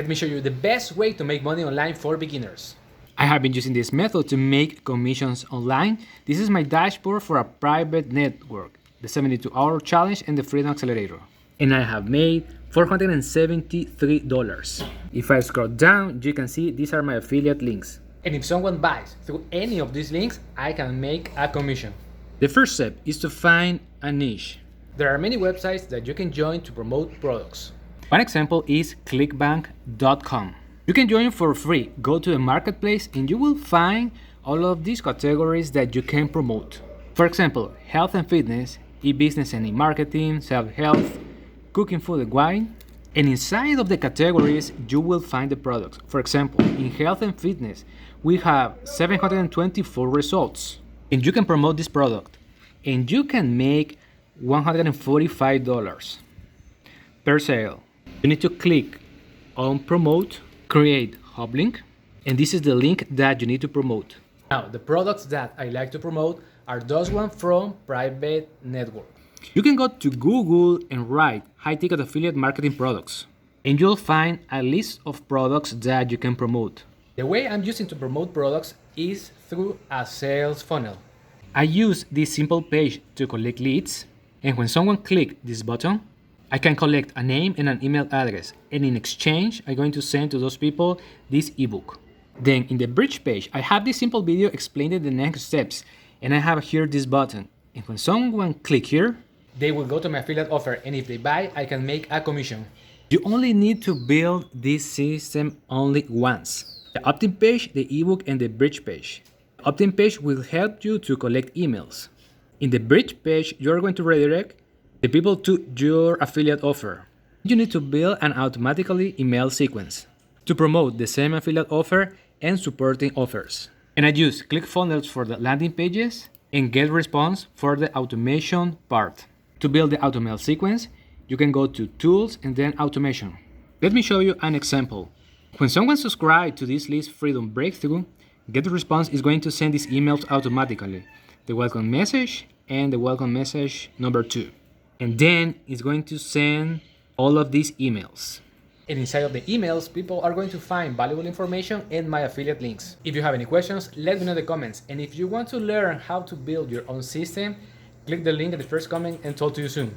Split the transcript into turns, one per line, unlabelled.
Let me show you the best way to make money online for beginners.
I have been using this method to make commissions online. This is my dashboard for a private network, the 72-hour challenge and the Freedom Accelerator. And I have made $473. If I scroll down, you can see these are my affiliate links.
And if someone buys through any of these links, I can make a commission.
The first step is to find a niche.
There are many websites that you can join to promote products.
One example is clickbank.com. You can join for free. Go to the marketplace and you will find all of these categories that you can promote. For example, health and fitness, e-business and e-marketing, self-help, cooking food and wine. And inside of the categories, you will find the products. For example, in health and fitness, we have 724 results. And you can promote this product. And you can make $145 per sale. You need to click on promote, create hub link, and this is the link that you need to promote.
Now, the products that I like to promote are those ones from private network.
You can go to Google and write high-ticket affiliate marketing products, and you'll find a list of products that you can promote.
The way I'm using to promote products is through a sales funnel.
I use this simple page to collect leads, and when someone clicks this button, I can collect a name and an email address, and in exchange, I'm going to send to those people this ebook. Then in the bridge page, I have this simple video explaining the next steps, and I have here this button. And when someone clicks here,
they will go to my affiliate offer, and if they buy, I can make a commission.
You only need to build this system only once. The opt-in page, the ebook, and the bridge page. The opt-in page will help you to collect emails. In the bridge page, you're going to redirect the people to your affiliate offer. You need to build an automatically email sequence to promote the same affiliate offer and supporting offers. And I use ClickFunnels for the landing pages and GetResponse for the automation part. To build the automail sequence, you can go to Tools and then Automation. Let me show you an example. When someone subscribes to this list Freedom Breakthrough, GetResponse is going to send these emails automatically. The welcome message and the welcome message number 2. And then it's going to send all of these emails.
And inside of the emails, people are going to find valuable information and my affiliate links. If you have any questions, let me know in the comments. And if you want to learn how to build your own system, click the link in the first comment and talk to you soon.